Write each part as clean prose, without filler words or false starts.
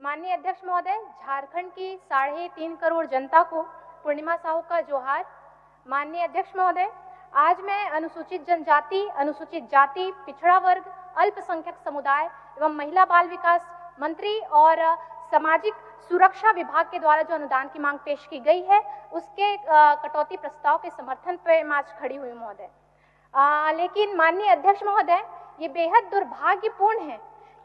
माननीय अध्यक्ष महोदय, झारखंड की 3.5 करोड़ जनता को पूर्णिमा साहू का जोहार। माननीय अध्यक्ष महोदय, आज मैं अनुसूचित जनजाति, अनुसूचित जाति, पिछड़ा वर्ग, अल्पसंख्यक समुदाय एवं महिला बाल विकास मंत्री और सामाजिक सुरक्षा विभाग के द्वारा जो अनुदान की मांग पेश की गई है उसके कटौती प्रस्ताव के समर्थन पर मैं आज खड़ी हुई महोदय। लेकिन माननीय अध्यक्ष महोदय, ये बेहद दुर्भाग्यपूर्ण है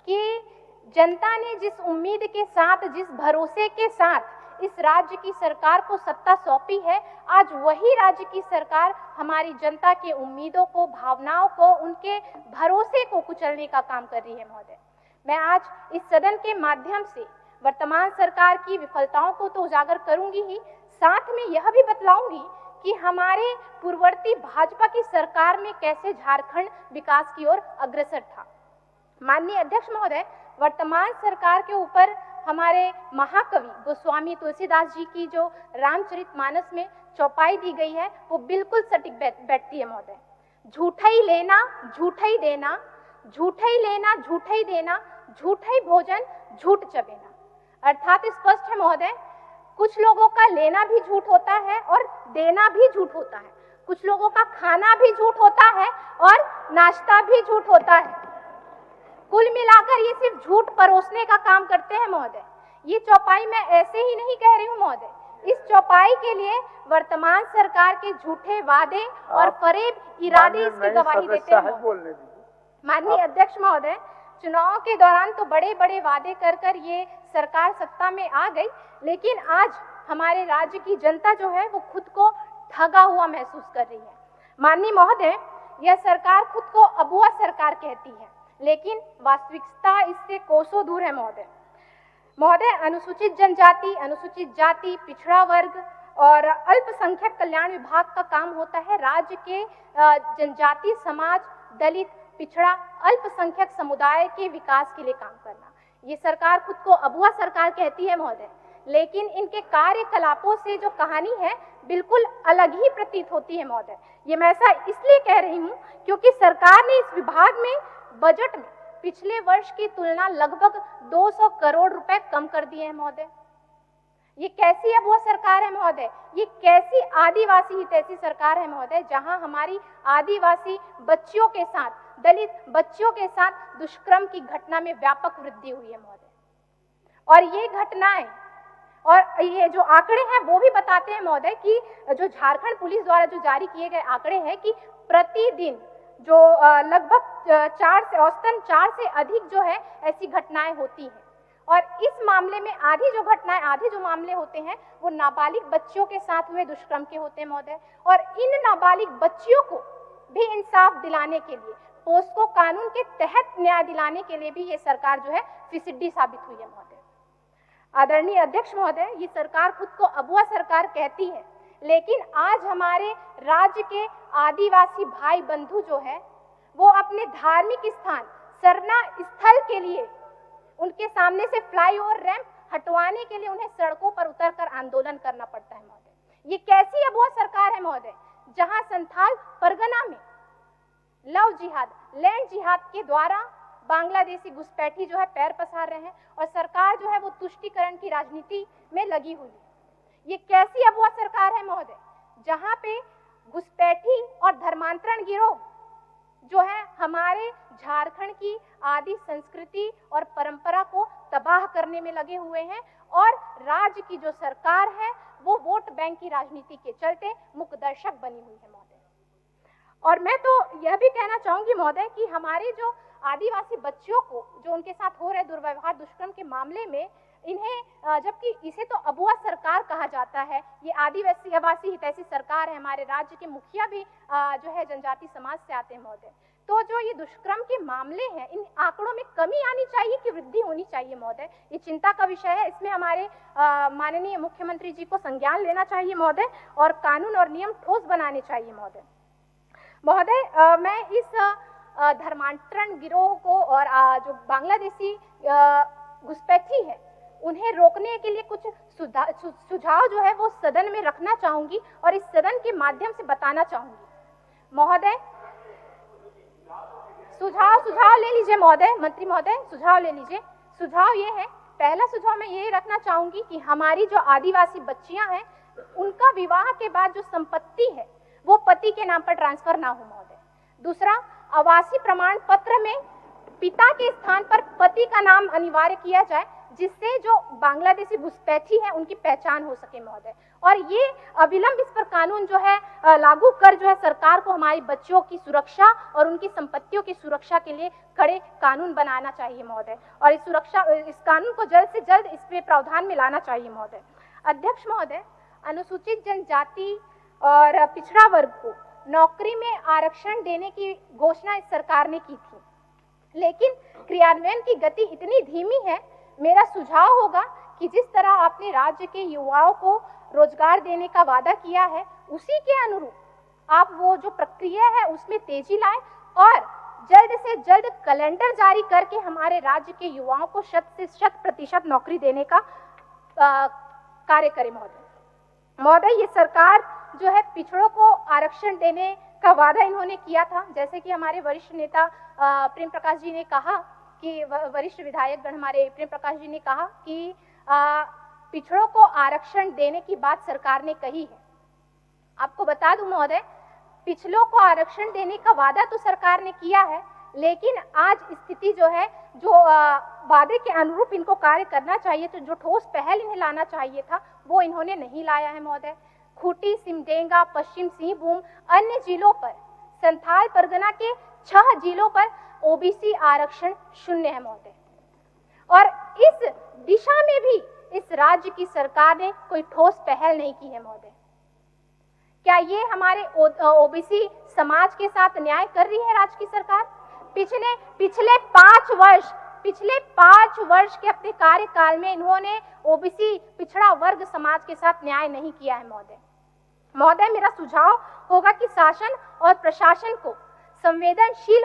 कि जनता ने जिस उम्मीद के साथ, जिस भरोसे के साथ इस राज्य की सरकार को सत्ता सौंपी है, आज वही राज्य की सरकार हमारी जनता के उम्मीदों को, भावनाओं को, उनके भरोसे को कुचलने का काम कर रही है महोदय। मैं आज इस सदन के माध्यम से वर्तमान सरकार की विफलताओं को तो उजागर करूंगी ही, साथ में यह भी बतलाऊंगी कि हमारे पूर्ववर्ती भाजपा की सरकार में कैसे झारखंड विकास की ओर अग्रसर था। माननीय अध्यक्ष महोदय, वर्तमान सरकार के ऊपर हमारे महाकवि गोस्वामी तुलसीदास जी की जो रामचरितमानस में चौपाई दी गई है वो बिल्कुल सटीक बैठती है महोदय। झूठा ही लेना, झूठा ही देना, झूठा ही लेना, झूठा ही देना, झूठा ही भोजन, झूठ चबेना। अर्थात स्पष्ट है महोदय, कुछ लोगों का लेना भी झूठ होता है और देना भी झूठ होता है। कुछ लोगों का खाना भी झूठ होता है और नाश्ता भी झूठ होता है। कुल मिलाकर ये सिर्फ झूठ परोसने का काम करते हैं महोदय। ये चौपाई मैं ऐसे ही नहीं कह रही हूँ महोदय। इस चौपाई के लिए वर्तमान सरकार के झूठे वादे और फरेब इरादे इसकी गवाही देते हैं। माननीय अध्यक्ष महोदय, चुनाव के दौरान तो बड़े बड़े वादे कर कर ये सरकार सत्ता में आ गई, लेकिन आज हमारे राज्य की जनता जो है वो खुद को ठगा हुआ महसूस कर रही है। माननीय महोदय, यह सरकार खुद को अबुआ सरकार कहती है, लेकिन वास्तविकता इससे कोसों दूर है महोदय। महोदय, अनुसूचित जनजाति, अनुसूचित जाति, पिछड़ा वर्ग और अल्पसंख्यक कल्याण विभाग का काम होता है राज्य के जनजाति समाज, दलित, पिछड़ा, अल्पसंख्यक समुदाय के विकास के लिए काम करना। ये सरकार खुद को अबुआ सरकार कहती है महोदय, लेकिन इनके कार्यकलापों से जो कहानी है बिल्कुल अलग ही प्रतीत होती है महोदय। ये मैं ऐसा इसलिए कह रही हूँ क्योंकि सरकार ने इस विभाग में बजट में पिछले वर्ष की तुलना लगभग 200 करोड़ रुपए कम कर दिए हैं महोदय। ये कैसी अब वो सरकार है महोदय? ये कैसी आदिवासी हितैषी सरकार है महोदय, जहां हमारी आदिवासी बच्चियों के साथ, दलित बच्चियों के साथ दुष्कर्म की घटना में व्यापक वृद्धि हुई है महोदय। और ये घटनाएं और ये जो आंकड़े हैं वो भी बताते हैं महोदय कि जो झारखंड पुलिस द्वारा जो जारी किए गए आंकड़े हैं कि प्रतिदिन जो लगभग औसतन 4 से अधिक जो है ऐसी घटनाएं होती हैं। और इस मामले में आधी जो मामले होते हैं वो नाबालिग बच्चियों के साथ हुए दुष्कर्म के होते हैं महोदय। और इन नाबालिग बच्चियों को भी इंसाफ दिलाने के लिए, पोस्को कानून के तहत न्याय दिलाने के लिए भी ये सरकार जो है फिसिड्डी साबित हुई है महोदय। आदरणीय अध्यक्ष महोदय, ये सरकार खुद को अबुआ सरकार कहती है, लेकिन आज हमारे राज्य के आदिवासी भाई बंधु जो है वो अपने धार्मिक स्थान सरना स्थल के लिए उनके सामने से फ्लाईओवर रैंप हटवाने के लिए उन्हें सड़कों पर उतरकर आंदोलन करना पड़ता है महोदय। ये कैसी अबुआ सरकार है महोदय, जहां संथाल परगना में लव जिहाद, लैंड जिहाद के द्वारा बांग्लादेशी घुसपैठी जो है पैर पसार रहे हैं और सरकार जो है वो तुष्टीकरण की राजनीति में लगी हुई है। ये कैसी अबुआ सरकार है महोदय, जहां पे घुसपैठी और धर्मांतरण गिरोह जो है हमारे झारखंड की आदि संस्कृति और परंपरा को तबाह करने में लगे हुए हैं और राज्य की जो सरकार है वो वोट बैंक की राजनीति के चलते मुकदर्शक बनी हुई है महोदय। और मैं तो यह भी कहना चाहूंगी महोदय कि हमारे जो आदिवासी बच्चियों को जो उनके साथ हो रहे दुर्व्यवहार, दुष्कर्म के मामले में इन्हें, जबकि इसे तो अबुआ सरकार कहा जाता है, ये आदिवासी हितैषी सरकार है, हमारे राज्य के मुखिया भी जो है जनजाति समाज से आते हैं महोदय। तो जो ये दुष्कर्म के मामले हैं, इन आंकड़ों में कमी आनी चाहिए कि वृद्धि होनी चाहिए महोदय? ये चिंता का विषय है। इसमें हमारे माननीय मुख्यमंत्री जी को संज्ञान लेना चाहिए महोदय और कानून और नियम ठोस बनाने चाहिए महोदय। महोदय, मैं इस धर्मांतरण गिरोह को और जो बांग्लादेशी घुसपैठी है उन्हें रोकने के लिए कुछ सुझाव जो है वो सदन में रखना चाहूंगी और इस सदन के माध्यम से बताना चाहूंगी महोदय। सुझाव ले लीजिए महोदय, मंत्री महोदय, सुझाव ले लीजिए। सुझाव ये है पहला सुझाव मैं ये रखना चाहूंगी कि हमारी जो आदिवासी बच्चियां हैं उनका विवाह के बाद जो संपत्ति है वो पति के नाम पर ट्रांसफर ना हो महोदय। दूसरा, आवासीय प्रमाण पत्र में पिता के स्थान पर पति का नाम अनिवार्य किया जाए, जिससे जो बांग्लादेशी घुसपैठी है उनकी पहचान हो सके महोदय। और ये अविलंब इस पर कानून जो है लागू कर जो है सरकार को हमारी बच्चियों की सुरक्षा और उनकी संपत्तियों की सुरक्षा के लिए कड़े कानून बनाना चाहिए महोदय, और इस कानून को जल्द से जल्द इस पे प्रावधान में लाना चाहिए महोदय। अध्यक्ष महोदय, अनुसूचित जनजाति और पिछड़ा वर्ग को नौकरी में आरक्षण देने की घोषणा इस सरकार ने की थी, लेकिन क्रियान्वयन की गति इतनी धीमी है। मेरा सुझाव होगा कि जिस तरह आपने राज्य के युवाओं को रोजगार देने का वादा किया है, उसी के अनुरूप आप वो जो प्रक्रिया है उसमें तेजी लाएं और जल्द से जल्द कैलेंडर जारी करके हमारे राज्य के युवाओं को 100% नौकरी देने का कार्य करें महोदय। ये सरकार जो है पिछड़ों को आरक्षण देने का वादा इन्होंने किया था, जैसे कि हमारे वरिष्ठ नेता प्रेम प्रकाश जी ने कहा कि वरिष्ठ विधायक गण हमारे प्रेम प्रकाश जी ने कहा कि पिछड़ों को आरक्षण देने की बात सरकार ने कही है। आपको बता दूं महोदय, पिछड़ों को आरक्षण देने का वादा तो सरकार ने किया है, लेकिन आज स्थिति जो है जो वादे के अनुरूप इनको कार्य करना चाहिए, तो जो ठोस पहल इन्हें लाना चाहिए था वो इन्होंने नहीं लाया है महोदय। खूंटी, सिमडेगा, पश्चिम सिंहभूम, अन्य जिलों पर, संथाल परगना के 6 जिलों पर ओबीसी आरक्षण 0 है महोदय, और इस दिशा में भी इस राज्य की सरकार ने कोई ठोस पहल नहीं की है महोदय। क्या ये हमारे ओबीसी समाज के साथ न्याय कर रही है राज्य की सरकार? पिछले 5 वर्ष के अपने कार्यकाल में इन्होंने ओबीसी पिछड़ा वर्ग समाज के साथ न्याय नहीं किया है महोदय। मेरा सुझाव होगा कि शासन और प्रशासन को संवेदनशील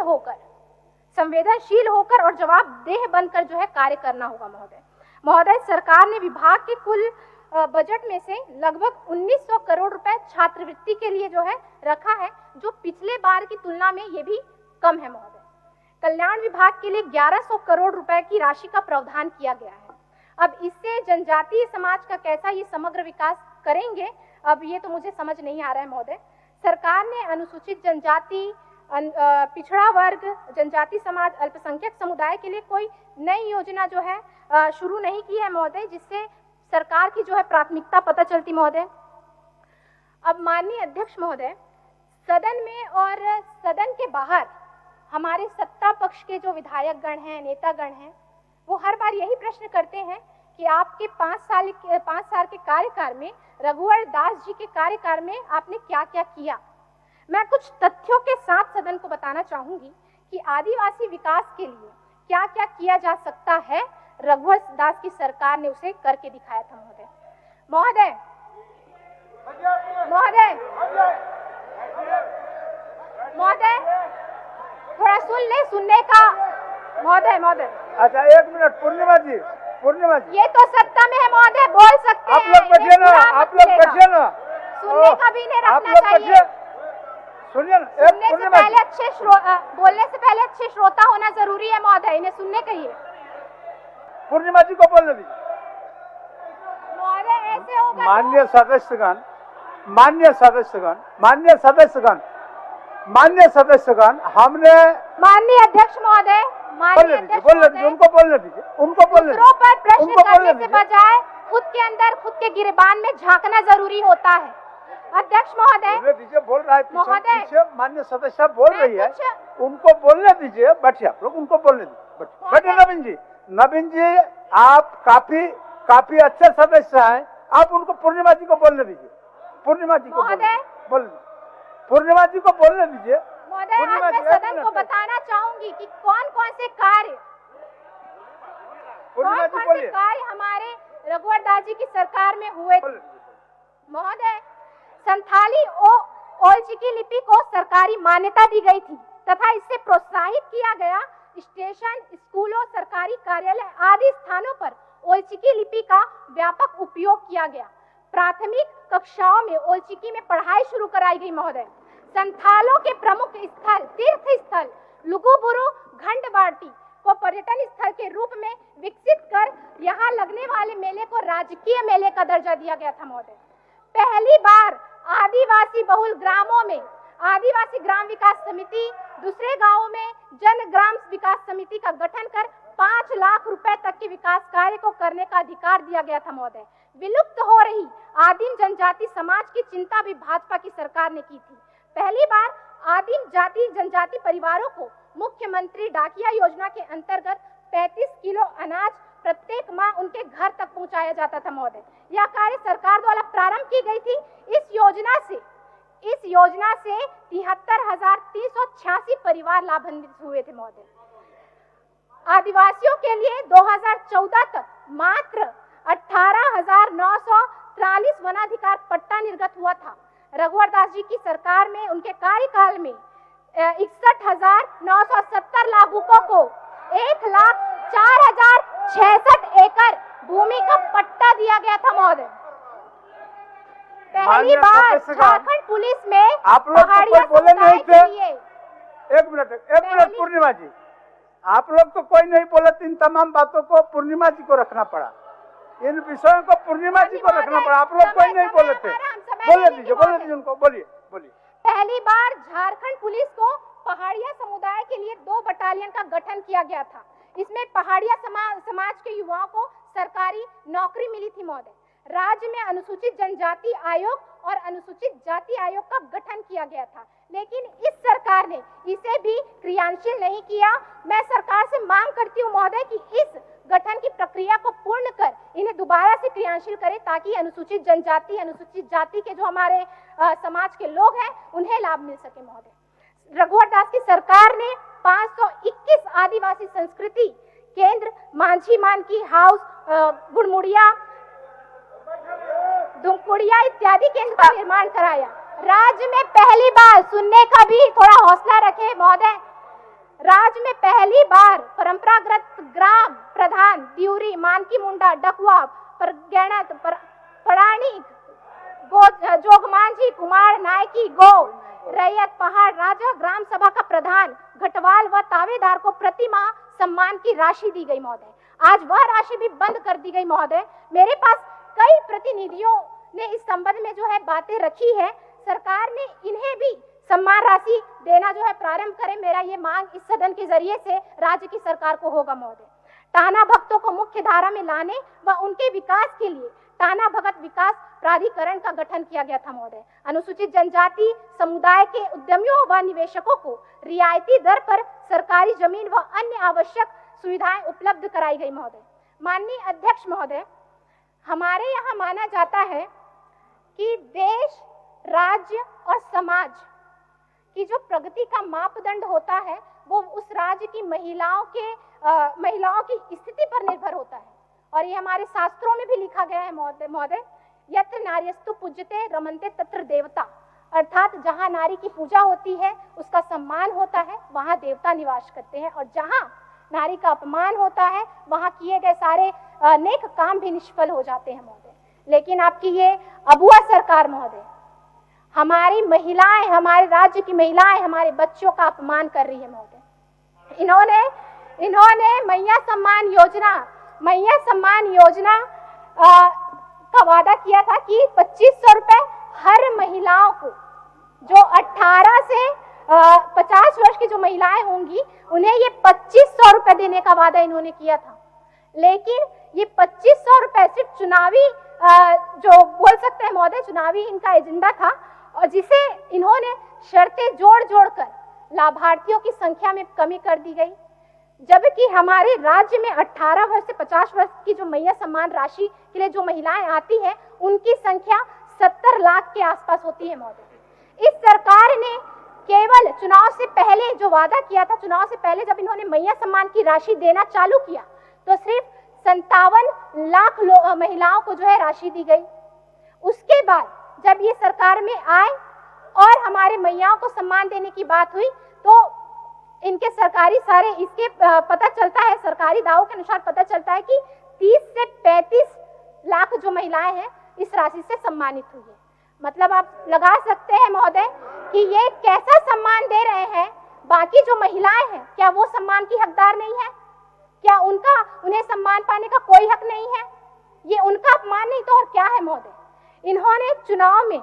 होकर और जवाबदेह बनकर जो है कार्य करना होगा महोदय। सरकार ने विभाग के कुल बजट में से लगभग 1900 करोड़ रुपए छात्रवृत्ति के लिए जो है रखा है, जो पिछले बार की तुलना में ये भी कम है महोदय। कल्याण विभाग के लिए 1100 करोड़ रुपए की राशि का प्रावधान किया गया है। अब इससे जनजातीय समाज का कैसा ये समग्र विकास करेंगे, अब ये तो मुझे समझ नहीं आ रहा है महोदय। सरकार ने अनुसूचित जनजाति, पिछड़ा वर्ग, जनजाति समाज, अल्पसंख्यक समुदाय के लिए कोई नई योजना जो है शुरू नहीं की है महोदय, जिससे सरकार की जो है प्राथमिकता पता चलती महोदय। अब माननीय अध्यक्ष महोदय, सदन में और सदन के बाहर हमारे सत्ता पक्ष के जो विधायक गण हैं, नेतागण हैं, वो हर बार यही प्रश्न करते हैं कि आपके 5 साल के कार्यकाल में, रघुवर दास जी के कार्यकाल में आपने क्या क्या किया। मैं कुछ तथ्यों के साथ सदन को बताना चाहूंगी कि आदिवासी विकास के लिए क्या क्या किया जा सकता है। रघुवर दास की सरकार ने उसे करके दिखाया था महोदय। थोड़ा सुनने का महोदय। अच्छा, 1 मिनट। पूर्णिमा जी, ये तो सत्ता में है महोदय, बोल सकते हैं। आप लोग बैठिए ना। सुनने का भी नहीं रखना चाहिए। सुनिए, बोलने से पहले अच्छे श्रोता होना जरूरी है महोदय, इन्हें सुनने कहिए। पूर्णिमा जी को बोलने दीजिए। महोदय ऐसे होगा। माननीय सदस्यगण, हमने माननीय अध्यक्ष महोदय, उनको बोलने दीजिए। दूसरों पर प्रश्न करने से बजाय खुद के अंदर, खुद के गिरबान में झांकना जरूरी होता है। अध्यक्ष महोदय दीजिए, बोल रहा है पीछे माननीय सदस्य बोल रही है, उनको बोलने दीजिए। बैठिए आप लोग, उनको बोलने दीजिए। बैठिए नवीन जी, आप काफी अच्छे सदस्य हैं, आप उनको पूर्णिमा जी को बोलने दीजिए। पूर्णिमा जी को बोलने दीजिए। महोदय, आज मैं सदन को बताना चाहूंगी कि कौन कौन से कार्य हमारे रघुवर दास जी की सरकार में हुए। महोदय, संथाली ओलचिकी लिपि को सरकारी मान्यता दी गई थी तथा इससे प्रोत्साहित किया गया। स्टेशन, स्कूलों, सरकारी कार्यालय आदि स्थानों पर ओलचिकी लिपि का व्यापक उपयोग किया गया। प्राथमिक कक्षाओं में ओलचिकी में पढ़ाई शुरू कराई गई महोदय। संथालों के प्रमुख स्थल, तीर्थ स्थल लुगुबुरु, घंटबाटी, को पर्यटन स्थल के रूप में विकसित कर यहाँ लगने वाले मेले को राजकीय मेले का दर्जा दिया गया था महोदय। पहली बार आदिवासी बहुल ग्रामों में आदिवासी ग्राम विकास समिति, दूसरे गांवों में जन ग्राम विकास समिति का गठन कर 5 लाख रुपए तक के विकास कार्य को करने का अधिकार दिया गया था महोदय। विलुप्त हो रही आदिम जनजाति समाज की चिंता भी भाजपा की सरकार ने की थी। पहली बार आदिम जाति जनजाति परिवारों को मुख्यमंत्री डाकिया योजना के अंतर्गत 35 किलो अनाज प्रत्येक माह उनके घर तक पहुंचाया जाता था महोदय। यह कार्य सरकार द्वारा प्रारंभ की गई थी। इस योजना से 73,386 परिवार लाभान्वित हुए थे महोदय। आदिवासियों के लिए 2014 तक मात्र 18,943 वनाधिकार पट्टा निर्गत हुआ था। रघुवर दास जी की सरकार में उनके कार्यकाल में 61,970 लाभुकों को 1,04,066 एकड़ भूमि का पट्टा दिया गया था महोदय। पहली बार झारखंड पुलिस में आप लोग तो बोले नहीं थे। एक मिनट पूर्णिमा जी, आप लोग तो कोई नहीं बोले। इन तमाम बातों को पूर्णिमा जी को रखना पड़ा, इन विषयों को पूर्णिमा जी को रखना पड़ा। आप लोग कोई नहीं बोले थे। बोले दीजिए उनको, बोलिए। पहली बार झारखंड पुलिस को पहाड़िया समुदाय के लिए 2 बटालियन का गठन किया गया था। इसमें पहाड़िया समाज के युवाओं को सरकारी नौकरी मिली थी महोदय। राज्य में अनुसूचित जनजाति आयोग और अनुसूचित जाति आयोग का गठन किया गया था, लेकिन इस सरकार ने इसे भी क्रियान्वित नहीं किया। मैं सरकार से मांग करती हूँ महोदय कि इस गठन की प्रक्रिया को पूर्ण कर इन्हें दोबारा से क्रियान्वित करें, ताकि अनुसूचित जनजाति, अनुसूचित जाति के जो हमारे समाज के लोग हैं उन्हें लाभ मिल सके महोदय। रघुवर दास की सरकार ने 521 आदिवासी संस्कृति केंद्र, मांझी मानकी हाउस, गुड़मुड़िया, दुमकुड़िया इत्यादि केंद्र का निर्माण कराया। राज्य में पहली बार, सुनने का भी थोड़ा हौसला रखें महोदय, राज्य में पहली बार परंपरागत ग्राम प्रधान दिउरी, मानकी मुंडा, डकवा, परगैणत, पराणी, जोगमांझी, कुमार, नायकी, गो, रैयत, पहाड़, राजा, ग्राम सभा का प्रधान, घटवाल व तावेदार को प्रति माह सम्मान की राशि दी गई महोदय। आज वह राशि भी बंद कर दी गई महोदय। मेरे पास कई प्रतिनिधियों ने इस संबंध में जो है बातें रखी है। सरकार ने इन्हें भी सम्मान राशि देना जो है प्रारंभ करे। मेरा ये मांग इस सदन के जरिए से राज्य की सरकार को होगा महोदय। टाना भक्तों को मुख्य धारा में लाने व उनके विकास के लिए टाना भगत विकास प्राधिकरण का गठन किया गया था महोदय। अनुसूचित जनजाति समुदाय के उद्यमियों व निवेशकों को रियायती दर पर सरकारी जमीन व अन्य आवश्यक सुविधाएं उपलब्ध कराई गई महोदय। माननीय अध्यक्ष महोदय, हमारे यहाँ माना जाता है कि देश, राज्य और समाज की जो प्रगति का मापदंड होता है वो उस राज्य की महिलाओं की स्थिति पर निर्भर होता है। और ये हमारे शास्त्रों में भी लिखा गया है महोदय, यत्र नार्यस्तु पूज्यते रमन्ते तत्र देवता, अर्थात जहाँ नारी की पूजा होती है, उसका सम्मान होता है, वहाँ देवता निवास करते हैं। और जहाँ नारी का अपमान होता है, वहाँ किए गए सारे नेक काम भी निष्फल हो जाते हैं महोदय। लेकिन आपकी ये अबुआ सरकार महोदय हमारी महिलाएं, हमारे राज्य की महिलाएं, हमारे बच्चों का अपमान कर रही है महोदय। इन्होंने मैया सम्मान योजना का वादा किया था कि 2500 रुपए हर महिलाओं को, जो 18 से 50 वर्ष की जो महिलाएं होंगी उन्हें ये 2500 रुपए देने का वादा इन्होंने किया था। लेकिन ये 2500 रुपए सिर्फ चुनावी जो बोल सकते हैं महोदय, चुनावी इनका एजेंडा था, और जिसे इन्होंने शर्तें जोड़ कर लाभार्थियों की संख्या में कमी कर दी गई। जबकि हमारे राज्य में 18 वर्ष से 50 वर्ष की जो मैया सम्मान राशि के लिए जो महिलाएं आती हैं उनकी संख्या 70 लाख के आसपास होती है महोदय। इस सरकार ने केवल चुनाव से पहले जो वादा किया था, चुनाव से पहले जब इन्होंने मैया सम्मान की राशि देना चालू किया तो सिर्फ 57 लाख महिलाओं को जो है राशि दी गई। उसके बाद जब ये सरकार में आए और हमारे मैयाओं को सम्मान देने की बात हुई तो इनके सरकारी सारे इसके पता चलता है, सरकारी दावों के अनुसार पता चलता है कि 30 से 35 लाख जो महिलाएं हैं इस राशि से सम्मानित हुई है। मतलब आप लगा सकते हैं महोदय कि ये कैसा सम्मान दे रहे हैं। बाकी जो महिलाएं हैं क्या वो सम्मान की हकदार नहीं है? क्या उन्हें सम्मान पाने का कोई हक नहीं है? ये उनका अपमान नहीं तो और क्या है महोदय। इन्होंने चुनाव में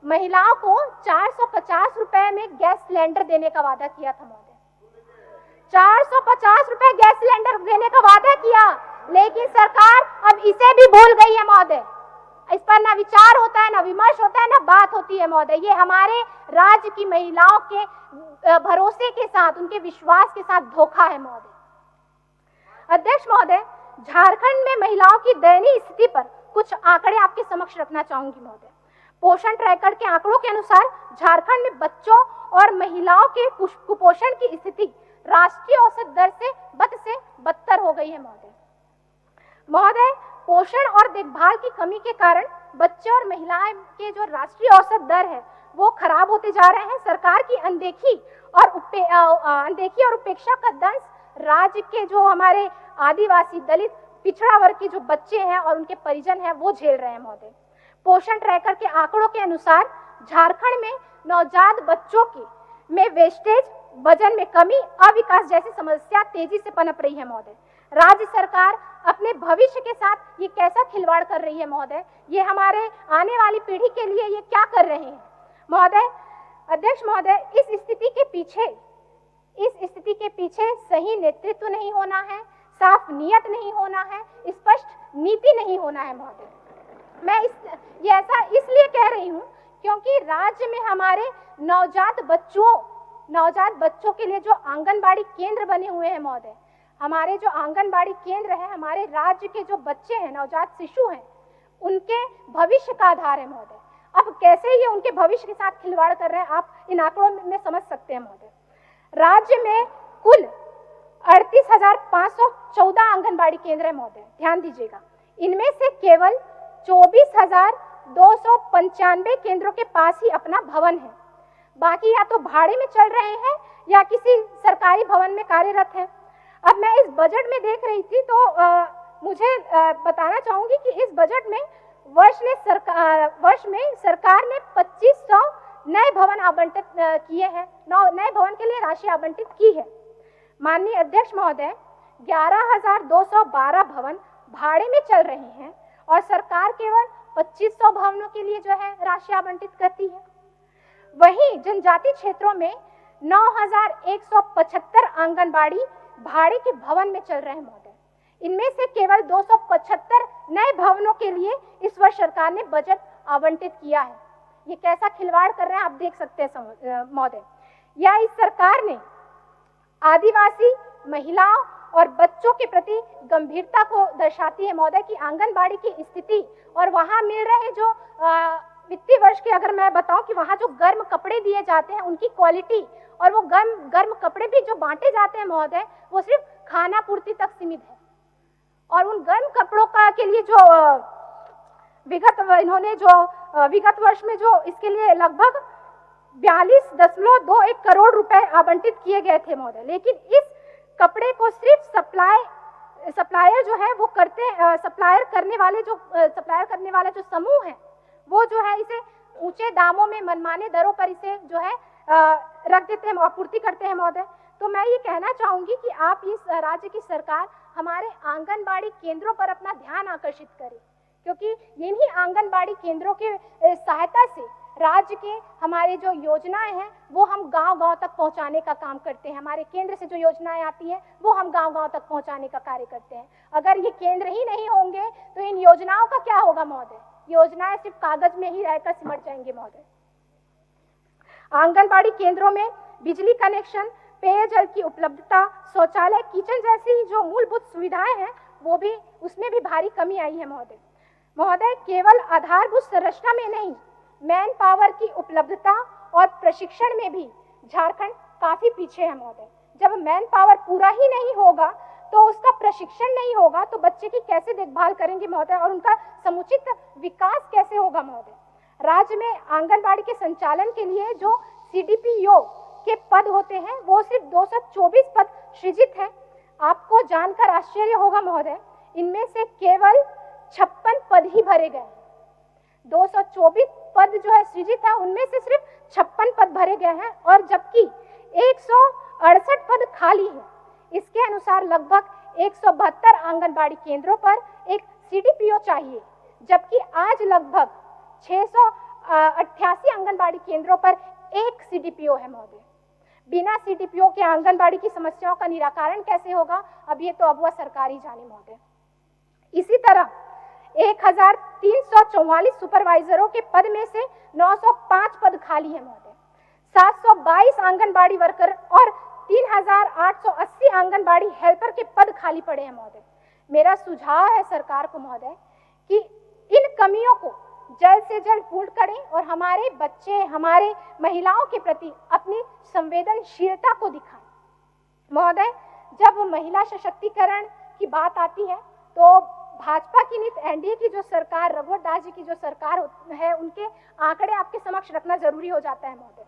महिलाओं को 450 रुपए में गैस सिलेंडर देने का वादा किया था महोदय। 450 रुपए गैस सिलेंडर देने का वादा किया, लेकिन सरकार अब इसे भी भूल गई है महोदय। इस पर ना विचार होता है, ना विमर्श होता है, ना बात होती है महोदय। ये हमारे राज्य की महिलाओं के भरोसे के साथ, उनके विश्वास के साथ धोखा है महोदय। अध्यक्ष महोदय, झारखंड में महिलाओं की दयनीय स्थिति पर कुछ आंकड़े आपके समक्ष रखना चाहूंगी महोदय। पोषण ट्रैकर के आंकड़ों के अनुसार झारखंड में बच्चों और महिलाओं के कुपोषण की स्थिति राष्ट्रीय औसत दर से बदतर हो गई है महोदय। पोषण और देखभाल की कमी के कारण बच्चे और महिलाएं के जो राष्ट्रीय औसत दर है वो खराब होते जा रहे हैं। सरकार की अनदेखी और उपेक्षा का दंश राज्य के जो हमारे आदिवासी, दलित, पिछड़ा वर्ग के जो बच्चे हैं और उनके परिजन हैं वो झेल रहे हैं महोदय। पोषण ट्रैकर के आंकड़ों के अनुसार झारखंड में नवजात बच्चों में वेस्टेज, वजन में कमी, अविकास जैसी समस्या तेजी से पनप रही है महोदय। राज्य सरकार अपने भविष्य के साथ ये कैसा खिलवाड़ कर रही है महोदय। ये हमारे आने वाली पीढ़ी के लिए ये क्या कर रहे हैं महोदय। अध्यक्ष महोदय, इस स्थिति के पीछे सही नेतृत्व नहीं होना है, साफ नियत नहीं होना है, स्पष्ट नीति नहीं होना है महोदय। मैं ये ऐसा इसलिए कह रही हूँ क्योंकि राज्य में हमारे नवजात बच्चों के लिए जो आंगनबाड़ी केंद्र बने हुए हैं महोदय, हमारे जो आंगनबाड़ी केंद्र है, हमारे राज्य के जो बच्चे हैं, नवजात शिशु हैं, उनके भविष्य का आधार है महोदय। अब कैसे ये उनके भविष्य के साथ खिलवाड़ कर रहे हैं, आप इन आंकड़ों में समझ सकते हैं महोदय। राज्य में कुल 38,514 आंगनबाड़ी केंद्र है महोदय, ध्यान दीजिएगा। इनमें से केवल 24,295 केंद्रों के पास ही अपना भवन है, बाकी या तो भाड़े में चल रहे हैं या किसी सरकारी भवन में कार्यरत हैं। अब मैं इस बजट में देख रही थी तो मुझे बताना चाहूंगी कि इस बजट में वर्ष में सरकार ने 2500 नए भवन आवंटित किए हैं, नए भवन के लिए राशि आवंटित की है। माननीय अध्यक्ष महोदय, 11,212 भवन भाड़े में चल रहे हैं और सरकार केवल 2500 भवनों के लिए जो है राशि आवंटित करती है। वहीं जनजाति क्षेत्रों में 9,175 आंगनबाड़ी भाड़े के भवन में चल रहे हैं महोदय। इनमें से केवल 275 नए भवनों के लिए इस वर्ष सरकार ने बजट आवंटित किया है। ये कैसा खिलवाड़ कर रहे हैं आप देख सकते हैं महोदय। या इस सरकार ने आदिवासी महिलाओं और बच्चों के प्रति गंभीरता को दर्शाती है महोदय कि आंगनबाड़ी की स्थिति और वहां मिल रहे जो वित्तीय वर्ष के अगर मैं बताऊं कि वहां जो गर्म कपड़े दिए जाते हैं उनकी क्वालिटी और वो गर्म कपड़े भी जो बांटे जाते हैं महोदय वो सिर्फ खाना पूर्ति तक सीमित है। और उन गर्म कपड़ों का के लिए जो विगत वर्ष में जो इसके लिए लगभग 42.21 करोड़ रुपए आवंटित किए गए थे महोदय, लेकिन इस कपड़े को सिर्फ सप्लायर जो है वो सप्लायर करने वाले जो समूह है वो जो है इसे ऊंचे दामों में मनमाने दरों पर इसे जो है रख देते हैं, आपूर्ति करते हैं महोदय। तो मैं ये कहना चाहूंगी कि आप इस राज्य की सरकार हमारे आंगनबाड़ी केंद्रों पर अपना ध्यान आकर्षित करें, क्योंकि इन्हीं आंगनबाड़ी केंद्रों के सहायता से राज्य के हमारे जो योजनाएं हैं वो हम गांव-गांव तक पहुंचाने का काम करते हैं। हमारे केंद्र से जो योजनाएं आती हैं वो हम गांव-गांव तक पहुंचाने का कार्य करते हैं। अगर ये केंद्र ही नहीं होंगे तो इन योजनाओं का क्या होगा महोदय? योजनाएं सिर्फ कागज में ही रहकर सिमट जाएंगे महोदय। आंगनबाड़ी केंद्रों में बिजली कनेक्शन, पेयजल की उपलब्धता, शौचालय, किचन जैसी जो मूलभूत सुविधाएं हैं वो भी उसमें भी भारी कमी आई है महोदय। केवल आधारभूत संरचना में नहीं, मैन पावर की उपलब्धता और प्रशिक्षण में भी झारखंड काफी पीछे है महोदय। जब मैन पावर पूरा ही नहीं होगा तो उसका प्रशिक्षण नहीं होगा तो बच्चे की कैसे देखभाल करेंगे महोदय और उनका समुचित विकास कैसे होगा महोदय। राज्य में आंगनबाड़ी के संचालन के लिए जो CDPO के पद होते हैं वो सिर्फ 224 पद सृजित हैं। आपको जानकर आश्चर्य होगा महोदय, इनमें से केवल 56 पद ही भरे गए। 224 पद जो है सृजित है उनमें से सिर्फ 56 पद भरे गए हैं और जबकि 168 पद खाली है। इसके अनुसार लगभग 172 आंगनबाड़ी केंद्रों पर एक सीडीपीओ चाहिए, जबकि आज लगभग 688 आंगनबाड़ी केंद्रों पर एक सीडीपीओ है महोदय। बिना सीडीपीओ के आंगनबाड़ी की समस्याओं का निराकरण कैसे होगा, अब ये तो अब वह सरकार ही जाने महोदय। इसी तरह 1344 सुपरवाइजरों के पद में से 905 पद खाली है महोदय। 722 आंगनबाड़ी वर्कर और 3880 आंगनबाड़ी हेल्पर के पद खाली पड़े हैं महोदय। मेरा सुझाव है सरकार को महोदय कि इन कमियों को जल्द से जल्द पूर्ण करें और हमारे बच्चे, हमारे महिलाओं के प्रति अपनी संवेदनशीलता को दिखाएं। महोदय, जब महिला सशक्तिकरण की बात आती है तो भाजपा की नीति, एनडीए की जो सरकार, रघुवर दास जी की जो सरकार है, उनके आंकड़े आपके समक्ष रखना जरूरी हो जाता है महोदय।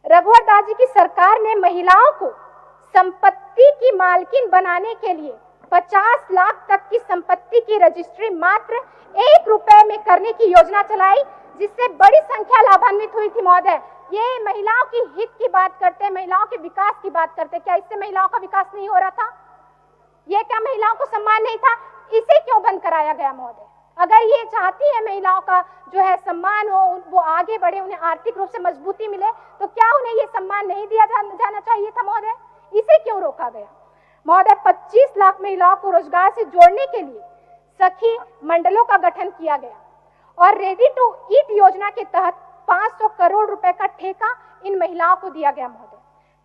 रघुवर दास जी की सरकार ने महिलाओं को संपत्ति की मालकिन बनाने के लिए 50 लाख तक की संपत्ति की रजिस्ट्री मात्र 1 रुपए में करने की योजना चलाई, जिससे बड़ी संख्या लाभान्वित हुई थी महोदय। ये महिलाओं की हित की बात करते हैं, महिलाओं के विकास की बात करते हैं। क्या इससे महिलाओं का विकास नहीं हो रहा था? ये क्या महिलाओं को सम्मान नहीं था? इसे क्यों बंद कराया गया महोदय? अगर ये चाहती है महिलाओं का जो है सम्मान हो, वो आगे बढ़े, उन्हें आर्थिक रूप से मजबूती मिले, तो क्या उन्हें ये सम्मान नहीं दिया जाना चाहिए था महोदय? इसे क्यों रोका गया महोदय? 25 लाख महिलाओं को रोजगार से जोड़ने के लिए सखी मंडलों का गठन किया गया और रेडी टू ईट योजना के तहत 500 करोड़ रुपए का ठेका इन महिलाओं को दिया गया महोदय।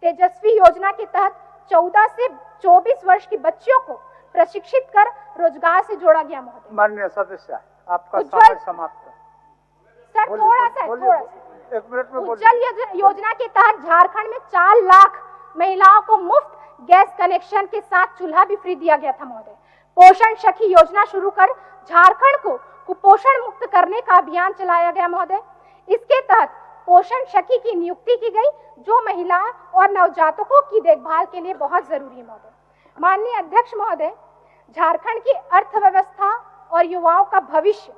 तेजस्वी योजना के तहत 14 से 24 वर्ष की बच्चियों को प्रशिक्षित कर रोजगार से जोड़ा गया महोदय। माननीय सदस्य, आपका समय समाप्त है। सर थोड़ा सा 1 मिनट में उज्जवल योजना के तहत झारखंड में 4 लाख महिलाओं को मुफ्त गैस कनेक्शन के साथ चूल्हा भी फ्री दिया गया था महोदय। पोषण सखी योजना शुरू कर झारखंड को कुपोषण मुक्त करने का अभियान चलाया गया महोदय। इसके तहत पोषण सखी की नियुक्ति की गई, जो महिला और नवजातकों की देखभाल के लिए बहुत जरूरी है महोदय। माननीय अध्यक्ष महोदय, झारखंड की अर्थव्यवस्था और युवाओं का भविष्य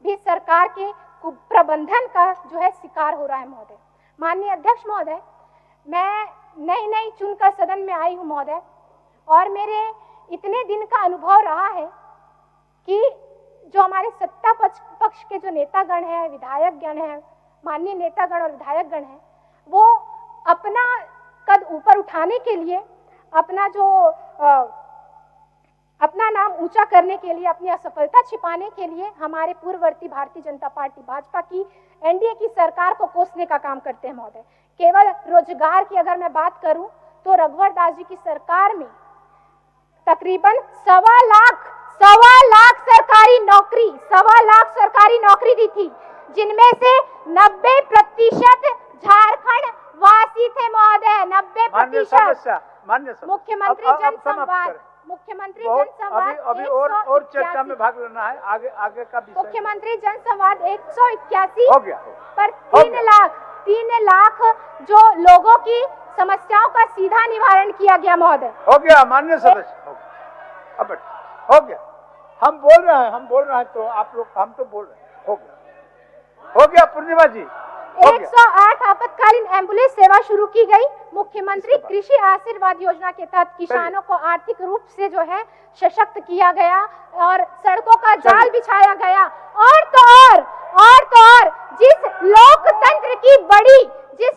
भी सरकार के कुप्रबंधन का जो है शिकार हो रहा है महोदय। माननीय अध्यक्ष महोदय, मैं नई चुनकर सदन में आई हूँ महोदय, और मेरे इतने दिन का अनुभव रहा है कि जो हमारे सत्ता पक्ष के जो नेतागण हैं, विधायकगण हैं, माननीय नेतागण और विधायकगण हैं, वो अपना कद ऊपर उठाने के लिए, अपना जो अपना नाम ऊंचा करने के लिए, अपनी असफलता छिपाने के लिए हमारे पूर्ववर्ती भारतीय जनता पार्टी भाजपा की एनडीए की सरकार को कोसने का काम करते हैं महोदय। केवल रोजगार की अगर मैं बात करूं तो रघुवर दास जी की सरकार में तकरीबन 1.25 लाख सरकारी नौकरी दी थी, जिनमें से 90% झारखंड वासी थे महोदय। 90%। मुख्यमंत्री जनसंवाद अभी और चर्चा में भाग लेना है, आगे का विषय। मुख्यमंत्री जनसंवाद 181 हो गया पर 3 लाख जो लोगों की समस्याओं का सीधा निवारण किया गया महोदय। हो गया माननीय सदस्य, अब हो गया। हम बोल रहे हैं तो आप लोग, हम तो बोल रहे हैं। हो गया पूर्णिमा जी। 108 आपातकालीन एम्बुलेंस सेवा शुरू की गई। मुख्यमंत्री कृषि आशीर्वाद योजना के तहत किसानों को आर्थिक रूप से जो है सशक्त किया गया और सड़कों का जाल बिछाया गया। और तो और जिस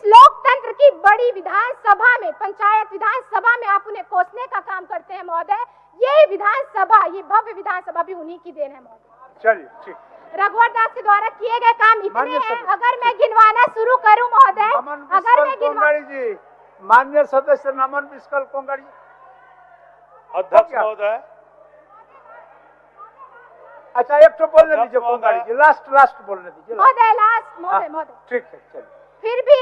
लोकतंत्र की बड़ी विधानसभा में, पंचायत विधानसभा में आप उन्हें कोसने का काम करते हैं महोदय। ये विधानसभा, ये भव्य विधानसभा भी उन्हीं की देन है महोदय। चलिए ठीक। रघुवर दास के द्वारा किए गए काम इतने हैं, अगर मैं गिनवाना शुरू करूं महोदय, अगर मैं कोंगाड़ी जी, माननीय सदस्य नमन बिस्कल कोंगाड़ी। अध्यक्ष महोदय, अच्छा एक तो बोलने दीजिए कोंगाड़ी जी, लास्ट बोलने दीजिए महोदय, लास्ट महोदय। ठीक है चलिए। फिर भी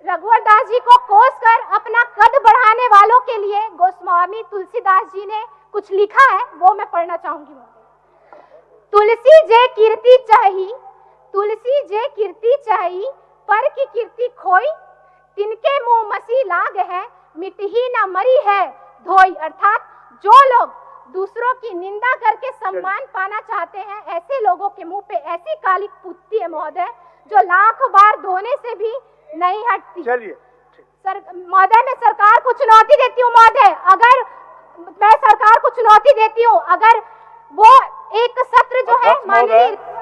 रघुवर दास जी को कोस कर अपना कद बढ़ाने वालों के लिए गोस्वामी तुलसीदास जी ने कुछ लिखा है, वो मैं पढ़ना चाहूंगी महोदय। तुलसी जे कीर्ति चाही पर की कीर्ति खोई, तिनके मुंह मसी लाग है मिटही न मरी है धोई। अर्थात जो लोग दूसरों की निंदा करके सम्मान पाना चाहते हैं, ऐसे लोगों के मुंह पे ऐसी कालिक पूतती है महोदय, जो लाख बार धोने से भी नहीं हटती। चलिए सर महोदय, मैं सरकार को चुनौती देती हूँ महोदय, अगर मैं सरकार को चुनौती देती हूँ, अगर वो एक सत्र जो है अध्यक्ष महोदय, माननीय